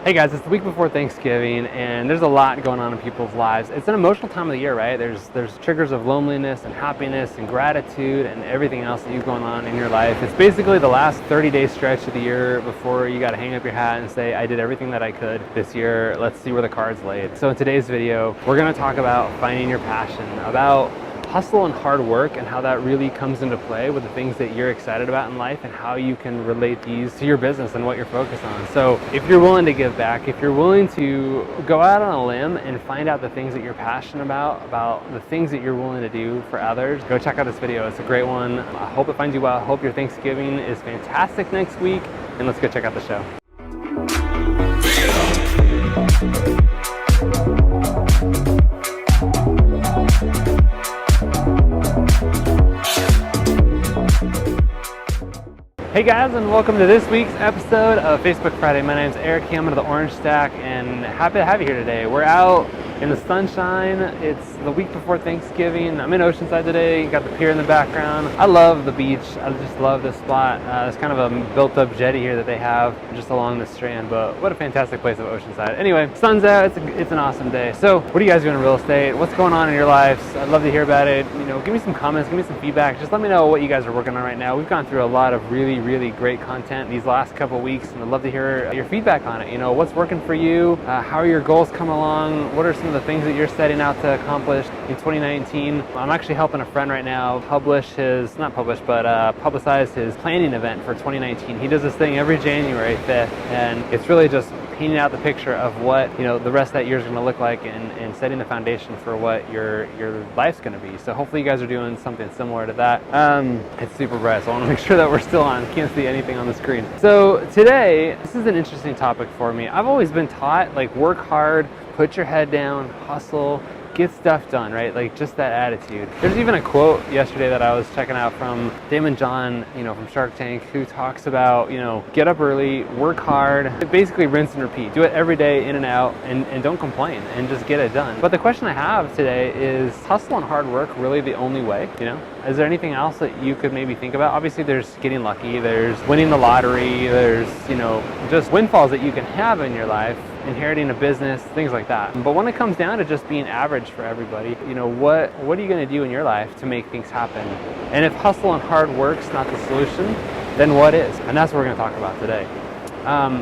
Hey guys, it's the week before Thanksgiving and there's a lot going on in people's lives. It's an emotional time of the year, right? There's triggers of loneliness and happiness and gratitude and everything else that you've going on in your life. It's basically the last 30-day stretch of the year before you got to hang up your hat and say, I did everything that I could this year. Let's see where the cards laid. So in today's video, we're going to talk about finding your passion, about hustle and hard work and how that really comes into play with the things that you're excited about in life and how you can relate these to your business and what you're focused on. So if you're willing to give back, if you're willing to go out on a limb and find out the things that you're passionate about the things that you're willing to do for others, go check out this video. It's a great one. I hope it finds you well. I hope your Thanksgiving is fantastic next week, and let's go check out the show. Hey guys, and welcome to this week's episode of Facebook Friday. My name's Eric Hammond of the Orange Stack, and happy to have you here today. We're out in the sunshine. It's the week before Thanksgiving. I'm in Oceanside today. You got the pier in the background. I love the beach. I just love this spot. It's kind of a built-up jetty here that they have just along the strand, but what a fantastic place of Oceanside. Anyway, sun's out. It's an awesome day. So what are you guys doing in real estate? What's going on in your lives? I'd love to hear about it. You know, give me some comments, give me some feedback. Just let me know what you guys are working on right now. We've gone through a lot of really great content these last couple of weeks, and I'd love to hear your feedback on it. You know, what's working for you? How are your goals come along? What are some of the things that you're setting out to accomplish in 2019? I'm actually helping a friend right now publicize his planning event for 2019. He does this thing every January 5th, and it's really just painting out the picture of what, you know, the rest of that year is going to look like, and setting the foundation for what your life's going to be. So hopefully you guys are doing something similar to that. It's super bright, so I want to make sure that we're still on. Can't see anything on the screen. So today, this is an interesting topic for me. I've always been taught, like, work hard, put your head down, hustle, get stuff done, right? Like, just that attitude. There's even a quote yesterday that I was checking out from Damon John, you know, from Shark Tank, who talks about, you know, get up early, work hard, basically rinse and repeat. Do it every day, in and out, and don't complain, and just get it done. But the question I have today is, hustle and hard work really the only way, you know? Is there anything else that you could maybe think about? Obviously there's getting lucky, there's winning the lottery, there's, you know, just windfalls that you can have in your life, inheriting a business, things like that. But when it comes down to just being average for everybody, you know, what are you going to do in your life to make things happen? And if hustle and hard work's not the solution, then what is? And that's what we're going to talk about today.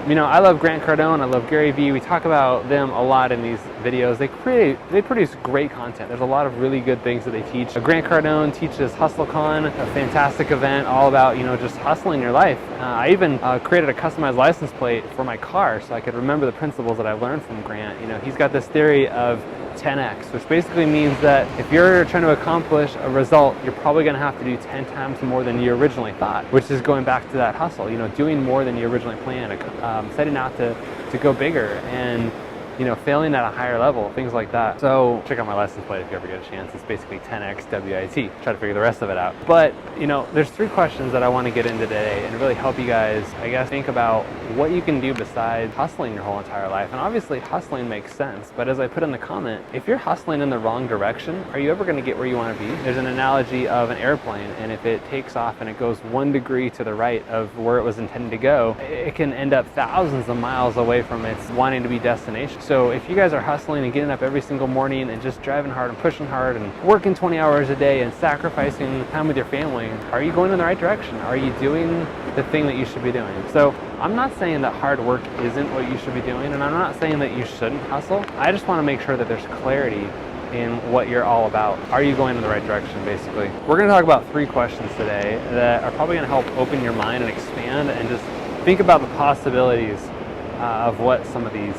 You know, I love Grant Cardone, I love Gary Vee. We talk about them a lot in these videos. They produce great content. There's a lot of really good things that they teach. Grant Cardone teaches HustleCon, a fantastic event all about, you know, just hustling your life. I even created a customized license plate for my car so I could remember the principles that I learned from Grant. You know, he's got this theory of 10x, which basically means that if you're trying to accomplish a result, you're probably going to have to do 10 times more than you originally thought, which is going back to that hustle, you know, doing more than you originally planned, setting out to go bigger, and, you know, failing at a higher level, things like that. So check out my license plate if you ever get a chance. It's basically 10x WIT. Try to figure the rest of it out. But, you know, there's 3 questions that I want to get into today and really help you guys, I guess, think about what you can do besides hustling your whole entire life. And obviously hustling makes sense, but as I put in the comment, if you're hustling in the wrong direction, are you ever going to get where you want to be? There's an analogy of an airplane, and if it takes off and it goes 1 degree to the right of where it was intended to go, it can end up thousands of miles away from its wanting to be destination. So if you guys are hustling and getting up every single morning and just driving hard and pushing hard and working 20 hours a day and sacrificing time with your family, are you going in the right direction? Are you doing the thing that you should be doing? So I'm not saying that hard work isn't what you should be doing, and I'm not saying that you shouldn't hustle. I just want to make sure that there's clarity in what you're all about. Are you going in the right direction, basically? We're going to talk about 3 questions today that are probably going to help open your mind and expand and just think about the possibilities of what some of these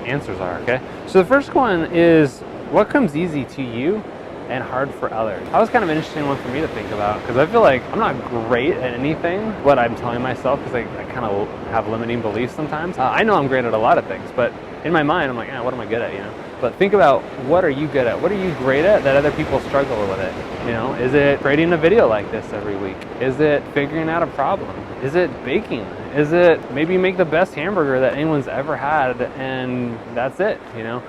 answers are, okay? So the first one is, what comes easy to you and hard for others? That was kind of an interesting one for me to think about, because I feel like I'm not great at anything, what I'm telling myself, because I kind of have limiting beliefs sometimes. I know I'm great at a lot of things, but in my mind I'm like, what am I good at, you know? But think about, what are you good at? What are you great at that other people struggle with it? You know, is it creating a video like this every week? Is it figuring out a problem? Is it baking? Is it maybe make the best hamburger that anyone's ever had, and that's it, you know?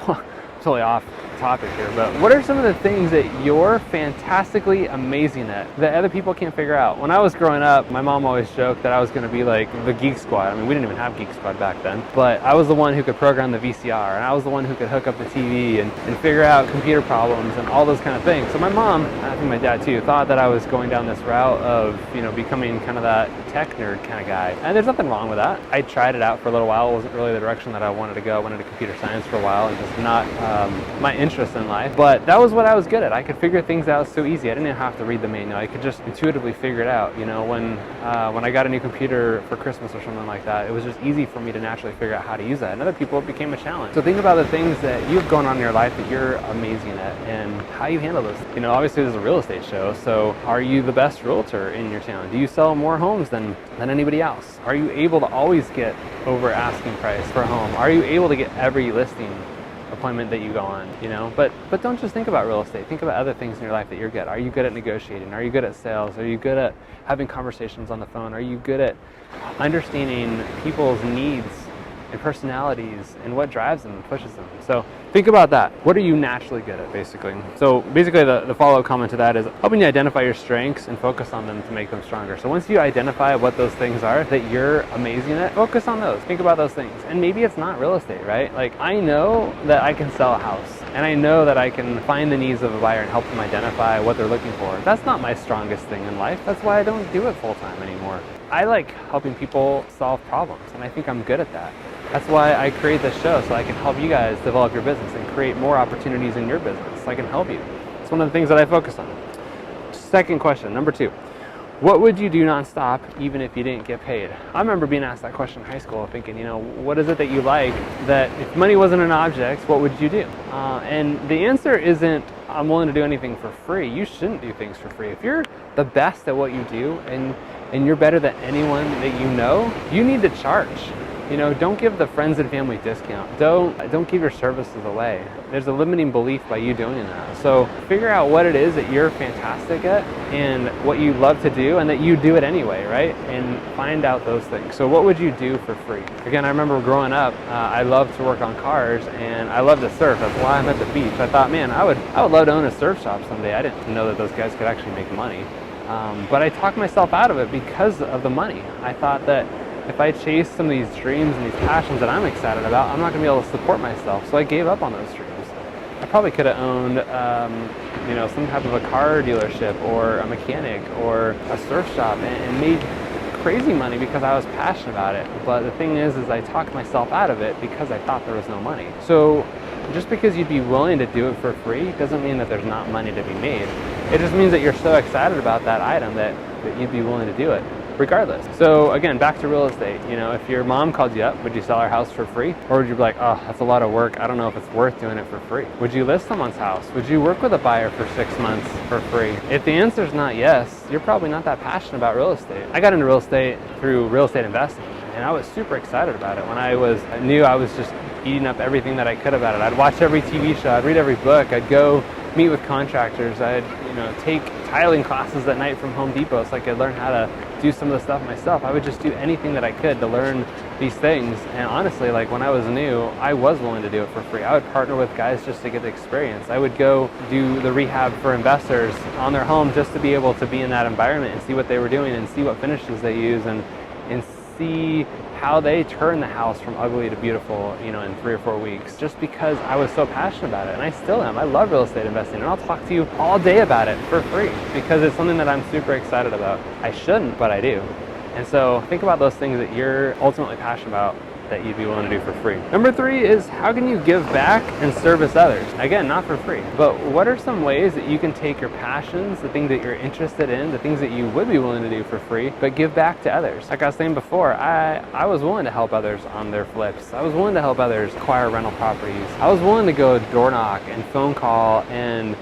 totally off topic here, but what are some of the things that you're fantastically amazing at that other people can't figure out? When I was growing up, my mom always joked that I was going to be like the Geek Squad. I mean, we didn't even have Geek Squad back then, but I was the one who could program the VCR, and I was the one who could hook up the TV and figure out computer problems and all those kind of things. So my mom, and I think my dad too, thought that I was going down this route of, you know, becoming kind of that tech nerd kind of guy. And there's nothing wrong with that. I tried it out for a little while. It wasn't really the direction that I wanted to go. I went into computer science for a while and just not my interest in life. But that was what I was good at. I could figure things out so easy. I didn't even have to read the manual. I could just intuitively figure it out. You know, when I got a new computer for Christmas or something like that, it was just easy for me to naturally figure out how to use that. And other people, it became a challenge. So think about the things that you've going on in your life that you're amazing at and how you handle those. You know, obviously this is a real estate show, so are you the best realtor in your town? Do you sell more homes than anybody else? Are you able to always get over asking price for a home? Are you able to get every listing appointment that you go on, you know? But don't just think about real estate. Think about other things in your life that you're good. Are you good at negotiating? Are you good at sales? Are you good at having conversations on the phone? Are you good at understanding people's needs and personalities and what drives them and pushes them? So think about that. What are you naturally good at, basically? So basically the follow-up comment to that is helping you identify your strengths and focus on them to make them stronger. So once you identify what those things are that you're amazing at, focus on those. Think about those things. And maybe it's not real estate, right? Like, I know that I can sell a house, and I know that I can find the needs of a buyer and help them identify what they're looking for. That's not my strongest thing in life. That's why I don't do it full-time anymore. I like helping people solve problems, and I think I'm good at that. That's why I create this show, so I can help you guys develop your business and create more opportunities in your business. So I can help you. It's one of the things that I focus on. Second question, number 2. What would you do nonstop even if you didn't get paid? I remember being asked that question in high school, thinking, you know, what is it that you like that if money wasn't an object, what would you do? And the answer isn't, I'm willing to do anything for free. You shouldn't do things for free. If you're the best at what you do and you're better than anyone that you know, you need to charge. You know, don't give the friends and family discount. Don't give your services away. There's a limiting belief by you doing that. So figure out what it is that you're fantastic at and what you love to do and that you do it anyway, right? And find out those things. So what would you do for free? Again, I remember growing up, I loved to work on cars and I loved to surf. That's why I'm at the beach. I thought, man, I would love to own a surf shop someday. I didn't know that those guys could actually make money. But I talked myself out of it because of the money. I thought that if I chase some of these dreams and these passions that I'm excited about, I'm not going to be able to support myself. So I gave up on those dreams. I probably could have owned, you know, some type of a car dealership or a mechanic or a surf shop and made crazy money because I was passionate about it. But the thing is I talked myself out of it because I thought there was no money. So just because you'd be willing to do it for free doesn't mean that there's not money to be made. It just means that you're so excited about that item that you'd be willing to do it regardless. So again, back to real estate. You know, if your mom called you up, would you sell her house for free? Or would you be like, oh, that's a lot of work. I don't know if it's worth doing it for free. Would you list someone's house? Would you work with a buyer for 6 months for free? If the answer is not yes, you're probably not that passionate about real estate. I got into real estate through real estate investing, and I was super excited about it. When I knew I was just eating up everything that I could about it. I'd watch every TV show, I'd read every book, I'd go meet with contractors, I'd take tiling classes at night from Home Depot so I could learn how to do some of the stuff myself. I would just do anything that I could to learn these things. And honestly, like when I was new, I was willing to do it for free. I would partner with guys just to get the experience. I would go do the rehab for investors on their home just to be able to be in that environment and see what they were doing and see what finishes they use and see how they turn the house from ugly to beautiful, in 3 or 4 weeks, just because I was so passionate about it. And I still am. I love real estate investing, and I'll talk to you all day about it for free because it's something that I'm super excited about. I shouldn't, but I do. And so think about those things that you're ultimately passionate about that you'd be willing to do for free. Number 3 is, how can you give back and service others? Again, not for free, but what are some ways that you can take your passions, the things that you're interested in, the things that you would be willing to do for free, but give back to others? Like I was saying before, I was willing to help others on their flips. I was willing to help others acquire rental properties. I was willing to go door knock and phone call and,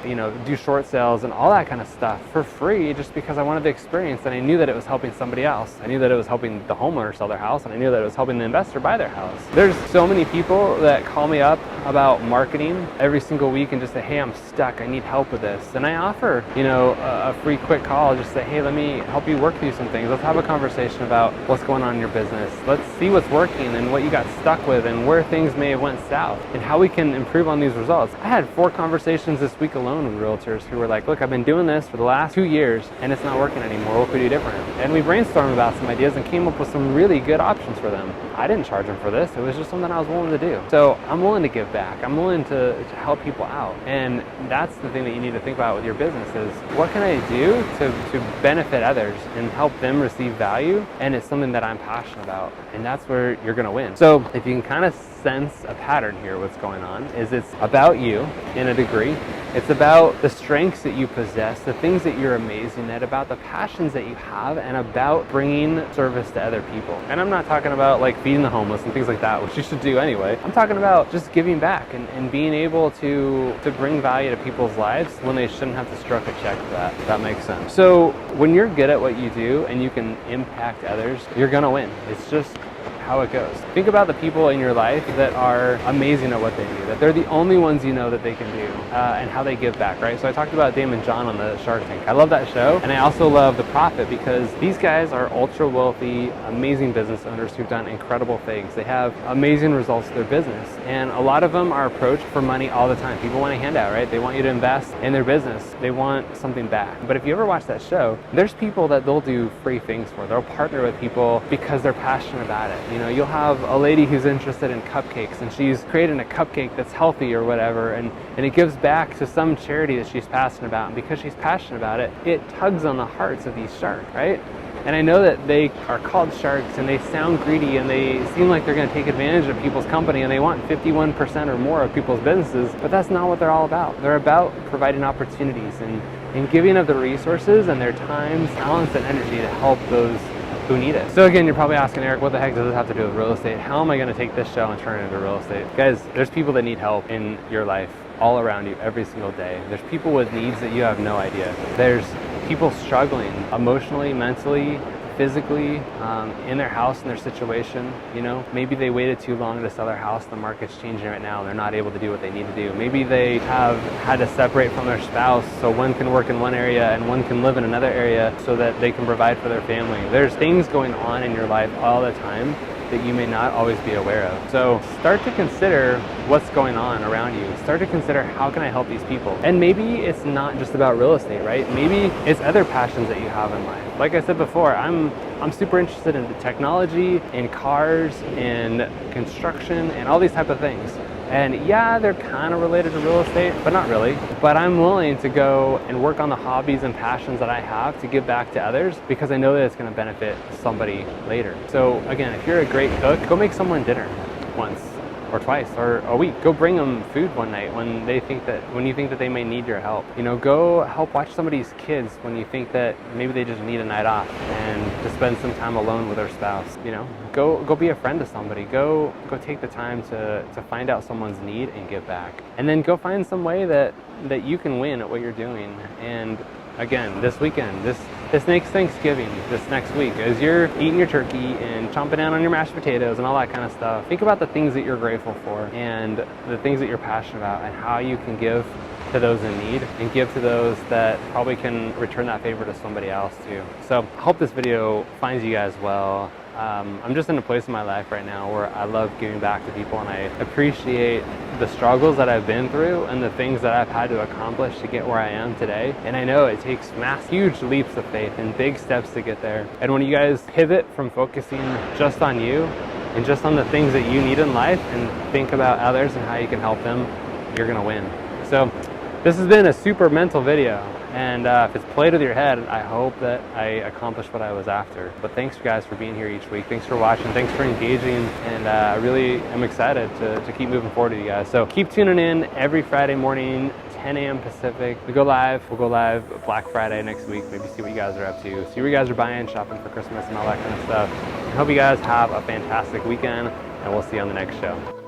do short sales and all that kind of stuff for free just because I wanted the experience and I knew that it was helping somebody else. I knew that it was helping the homeowner sell their house and I knew that it was helping the investor buy buy their house. There's so many people that call me up about marketing every single week and just say, hey, I'm stuck, I need help with this. And I offer, a free quick call, just say, hey, let me help you work through some things. Let's have a conversation about what's going on in your business. Let's see what's working and what you got stuck with and where things may have went south and how we can improve on these results. I had 4 conversations this week alone with realtors who were like, look, I've been doing this for the last 2 years and it's not working anymore. What could we do different? And we brainstormed about some ideas and came up with some really good options for them. I didn't charge them for this. It was just something I was willing to do. So I'm willing to give back. I'm willing to help people out. And that's the thing that you need to think about with your business is, what can I do to benefit others and help them receive value? And it's something that I'm passionate about. And that's where you're going to win. So if you can kind of sense a pattern here, what's going on is it's about you in a degree. It's about the strengths that you possess, the things that you're amazing at, about the passions that you have, and about bringing service to other people. And I'm not talking about like feeding the homeless and things like that, which you should do anyway. I'm talking about just giving back and being able to bring value to people's lives when they shouldn't have to stroke a check for that. If that makes sense. So when you're good at what you do and you can impact others, you're gonna win. It's just how it goes. Think about the people in your life that are amazing at what they do, that they're the only ones you know that they can do, and how they give back, right? So I talked about Damon John on the Shark Tank. I love that show, and I also love The Profit because these guys are ultra wealthy, amazing business owners who've done incredible things. They have amazing results to their business, and a lot of them are approached for money all the time. People want a handout, right? They want you to invest in their business. They want something back. But if you ever watch that show, there's people that they'll do free things for. They'll partner with people because they're passionate about it. You'll have a lady who's interested in cupcakes and she's creating a cupcake that's healthy or whatever, and it gives back to some charity that she's passionate about. And because she's passionate about it, it tugs on the hearts of these sharks, right? And I know that they are called sharks and they sound greedy and they seem like they're going to take advantage of people's company and they want 51% or more of people's businesses, but that's not what they're all about. They're about providing opportunities and giving of the resources and their time, talents, and energy to help those who need it. So again, you're probably asking, Eric, what the heck does this have to do with real estate? How am I going to take this show and turn it into real estate? Guys, there's people that need help in your life all around you every single day. There's people with needs that you have no idea. There's people struggling emotionally, mentally, physically, in their house, in their situation. Maybe they waited too long to sell their house. The market's changing right now and they're not able to do what they need to do. Maybe they have had to separate from their spouse so one can work in one area and one can live in another area so that they can provide for their family. There's things going on in your life all the time that you may not always be aware of. So start to consider what's going on around you. Start to consider, how can I help these people? And maybe it's not just about real estate, right? Maybe it's other passions that you have in life. Like I said before, I'm super interested in the technology, in cars, in construction, and all these type of things. And yeah, they're kind of related to real estate, but not really. But I'm willing to go and work on the hobbies and passions that I have to give back to others because I know that it's going to benefit somebody later. So again, if you're a great cook, go make someone dinner once or twice or a week. Go bring them food one night when you think that they may need your help. Go help watch somebody's kids when you think that maybe they just need a night off and to spend some time alone with their spouse. Go be a friend to somebody. Go take the time to find out someone's need and give back. And then go find some way that you can win at what you're doing. And again, this weekend, this next Thanksgiving, this next week, as you're eating your turkey and chomping down on your mashed potatoes and all that kind of stuff, think about the things that you're grateful for and the things that you're passionate about and how you can give to those in need and give to those that probably can return that favor to somebody else too. So I hope this video finds you guys well. I'm just in a place in my life right now where I love giving back to people and I appreciate the struggles that I've been through and the things that I've had to accomplish to get where I am today. And I know it takes huge leaps of faith and big steps to get there. And when you guys pivot from focusing just on you and just on the things that you need in life and think about others and how you can help them, you're gonna win. So this has been a super mental video. And if it's played with your head, I hope that I accomplished what I was after. But thanks guys for being here each week. Thanks for watching. Thanks for engaging. And I really am excited to keep moving forward with you guys. So keep tuning in every Friday morning, 10 a.m. Pacific. We'll go live Black Friday next week. Maybe see what you guys are up to. See what you guys are buying, shopping for Christmas and all that kind of stuff. I hope you guys have a fantastic weekend and we'll see you on the next show.